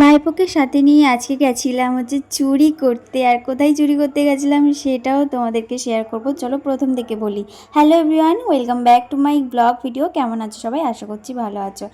ভাইপোকে সাথে নিয়ে আজকে গেছিলাম চুরি করতে। আর কোথায় চুরি করতে গেছিলাম সেটাও তোমাদেরকে শেয়ার করব। চলো প্রথম থেকে বলি। Hello everyone, welcome back to my blog video. কেমন আছো সবাই? আশা করছি ভালো আছো।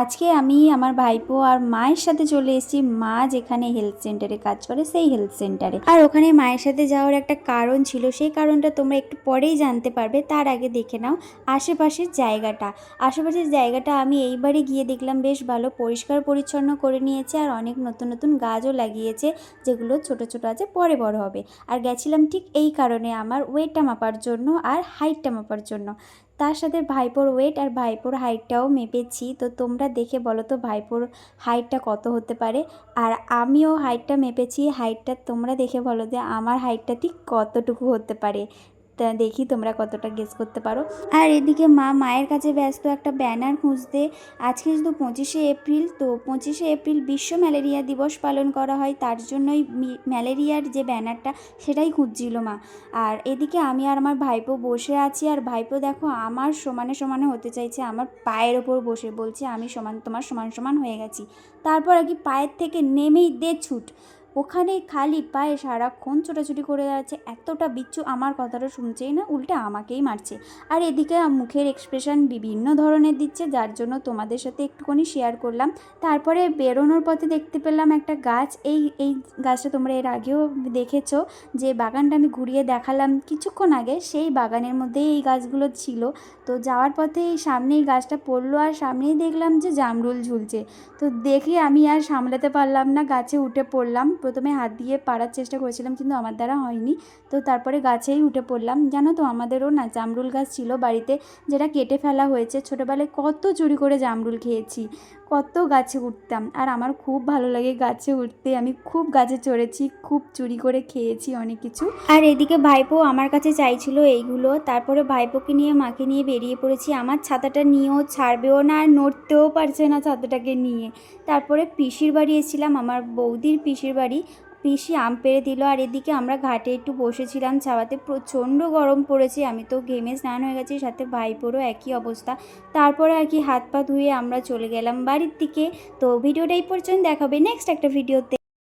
আজকে আমি আমার ভাইপো আর মায়ের সাথে চলে এসেছি, মা যেখানে হেলথ সেন্টারে কাজ করে সেই হেলথ সেন্টারে। আর ওখানে মায়ের সাথে যাওয়ার একটা কারণ ছিল, সেই কারণটা তোমরা একটু পরেই জানতে পারবে। তার আগে দেখে নাও আশেপাশের জায়গাটা আমি এইবারে গিয়ে দেখলাম বেশ ভালো পরিষ্কার পরিচ্ছন্ন করে নিয়েছে। আর অনেক নতুন নতুন গাছও লাগিয়েছে, যেগুলো ছোট ছোট আছে, পরে বড় হবে। আর গেছিলাম ঠিক এই কারণে, আমার ওয়েটটা মাপার জন্য আর হাইটটা মাপার জন্য। তার সাথে ভাইপোর ওয়েট আর ভাইপোর হাইটটাও মেপেছি। তো তোমরা দেখে বলো তো ভাইপোর হাইটটা কত হতে পারে। আর আমিও হাইটটা মেপেছি, হাইটটা তোমরা দেখে বলো যে আমার হাইটটা ঠিক কতটুকু হতে পারে। তা দেখি তোমরা কতটা গেস করতে পারো। আর এদিকে মায়ের কাছে ব্যস্ত একটা ব্যানার খুঁজতে। আজকে শুধু 25শে এপ্রিল, তো 25শে এপ্রিল বিশ্ব ম্যালেরিয়া দিবস পালন করা হয়, তার জন্যই ম্যালেরিয়ার যে ব্যানারটা সেটাই খুঁজছিল মা। আর এদিকে আমি আর আমার ভাইপো বসে আছি। আর ভাইপো দেখো আমার সমানে সমানে হতে চাইছে, আমার পায়ের ওপর বসে বলছে আমি সমান, তোমার সমান সমান হয়ে গেছি। তারপর আর কি পায়ের থেকে নেমেই দে ছুট। ওখানে খালি পায়ে সারাক্ষণ ছোটাছুটি করে যাচ্ছে। এতটা বিচ্ছু, আমার কথাটা শুনছেই না, উল্টে আমাকেই মারছে। আর এদিকে মুখের এক্সপ্রেশন বিভিন্ন ধরনের দিচ্ছে, যার জন্য তোমাদের সাথে একটুখানি শেয়ার করলাম। তারপরে বেরোনোর পথে দেখতে পেলাম একটা গাছ। এই গাছটা তোমরা এর আগেও দেখেছো, যে বাগানটা আমি ঘুরিয়ে দেখালাম কিছুক্ষণ আগে, সেই বাগানের মধ্যেই এই গাছগুলো ছিল। তো যাওয়ার পথে এই সামনেই গাছটা পড়লো, আর সামনেই দেখলাম যে জামরুল ঝুলছে। তো দেখে আমি আর সামলাতে পারলাম না, গাছে উঠে পড়লাম। প্রথমে হাত দিয়ে পাড়ার চেষ্টা করেছিলাম, কিন্তু আমার দ্বারা হয়নি। তো তারপরে গাছেই উঠে পড়লাম। জানো তো আমাদেরও না জামরুল গাছ ছিল বাড়িতে, যেটা কেটে ফেলা হয়েছে। ছোটোবেলায় কত চুরি করে জামরুল খেয়েছি, কত গাছে উঠতাম। আর আমার খুব ভালো লাগে গাছে উঠতে, আমি খুব গাছে চড়েছি, খুব চুরি করে খেয়েছি অনেক কিছু। আর এদিকে ভাইপো আমার কাছে চাইছিল এইগুলো। তারপরে ভাইপোকে নিয়ে মাকে নিয়ে বেরিয়ে পড়েছি। আমার ছাতাটা নিয়েও ছাড়বেও না, আর নড়তেও পারছে না ছাতাটাকে নিয়ে। তারপরে পিসির বাড়ি এসেছিলাম, আমার বৌদির পিসির বাড়ি। পিসি আম পেড়ে দিল। আর এদিকে আমরা ঘাটে একটু বসেছিলাম ছাওয়াতে, প্রচণ্ড গরম পড়েছে, আমি তো ঘেমে স্নান হয়ে গেছি, সাথে ভাইপোরও একই অবস্থা। তারপরে আর কি হাত পা ধুয়ে আমরা চলে গেলাম বাড়ির দিকে। তো ভিডিওটা এই পর্যন্ত, দেখাবে নেক্সট একটা ভিডিওতে।